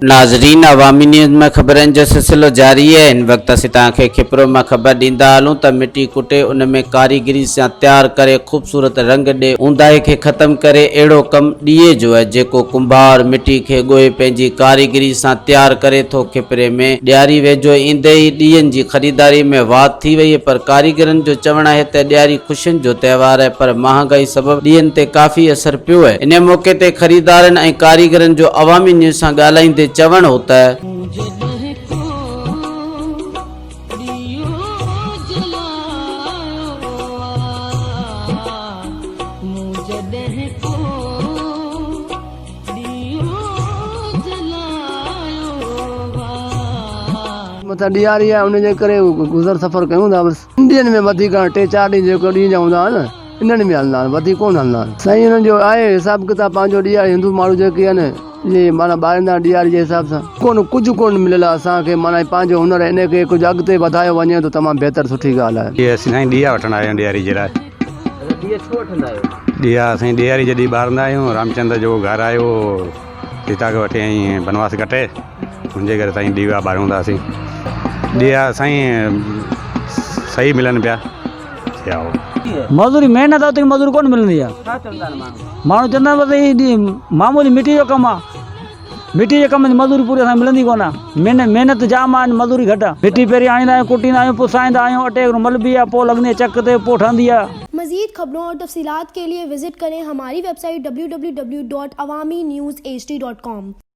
नाज़रीन, अवामी न्यूज़ में ख़बरनि जो सिलसिलो जारी है। इन वक्त असीं तव्हांखे खिपरो में ख़बर ॾींदा हलूं त मिट्टी कुटे उन में कारीगरी सां तैयार करे खूबसूरत रंग ॾे ऊंदाहे खे ख़त्म करे अहिड़ो कमु ॾीए जो है जेको कुंभार मिट्टी खे ॻोहे पंहिंजी कारीगरी सां तैयार करे थो। खिपरे में ॾियारी वेझो ईंदे ई ॾीयनि जी ख़रीदारी में वात थी वई है, पर कारीगरनि जो चवणु आहे त ॾियारी ख़ुशियुनि जो त्योहार है, पर महांगाई सबबु ॾीयनि ते काफ़ी असर पियो है। इन मौके ते ख़रीदारनि ऐं कारीगरनि जो अवामी न्यूज़ सां ॻाल्हाईंदे चवण होता है। मत ॾियारी आहे उनजे करे गुज़र सफ़र कयूं था। बसि इंडियन में वधीक 3-4 ॾींहं जेको ॾींहं जा हूंदा आहिनि इन्हनि में हलंदा आहिनि, वधीक कोन हलंदा आहिनि। साईं हिननि जो आहे हिसाबु किताबु पंहिंजो ॾियारी हिंदू माण्हू जेके आहिनि ये माना ॿारींदा ॾियारी जे हिसाब सां कुझु कोन मिलियल आहे असांखे। माना पंहिंजो हुनर इनखे कुझु अॻिते वधायो वञे त तमामु बहितर सुठी ॻाल्हि आहे। ये असीं साईं ॾिया वठण आया आहियूं ॾियारी जे लाइ। ॾिया असां ॾियारी जॾहिं ॿारंदा आहियूं, रामचंद्र जो घर आयो सीता खे वठी आई बनवास कटे, हुनजे करे साईं ॾीआ ॿारूं था असीं। ॾिया साईं सही मिलनि पिया। मजदूरी मेहनत आहे, मजदूरी कोन मिलंदी आहे। माण्हू चवंदा आहिनि मामूली मिट्टी जो कमु आहे, मिट्टी जे कम जी मजदूरी पूरी असां मिलंदी कोन आहे। महिनत जाम आहे, मजदूरी घटि आहे। मिट्टी पहिरीं आणींदा आहियूं, कुटींदा आहियूं, पुसाईंदा आहियूं, अटे मलबी आहे, पोइ लॻंदी आहे चक ते, पोइ ठहंदी आहे। मज़ीद खबरों और तफसीलात के लिए विजिट करें हमारी वेबसाइट www.awamiNewsHD.com।